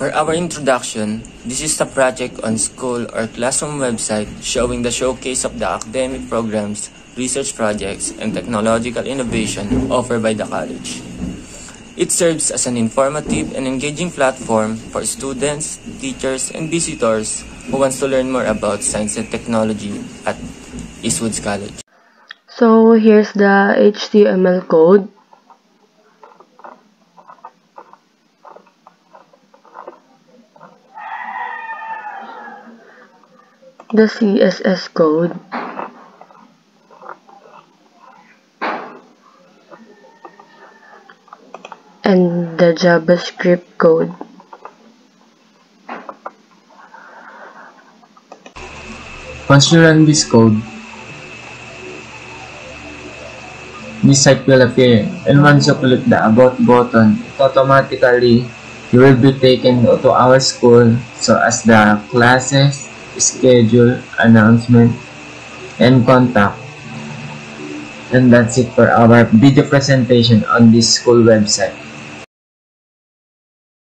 For our introduction, this is a project on school or classroom website showing the showcase of the academic programs, research projects, and technological innovation offered by the college. It serves as an informative and engaging platform for students, teachers, and visitors who wants to learn more about science and technology at Eastwoods College. So here's the HTML code. The CSS code. And the JavaScript code. Once you run this code, this site will appear, and once you click the About button, automatically you will be taken to our school, so as the classes, schedule, announcement, and contact. And that's it for our video presentation on this school website.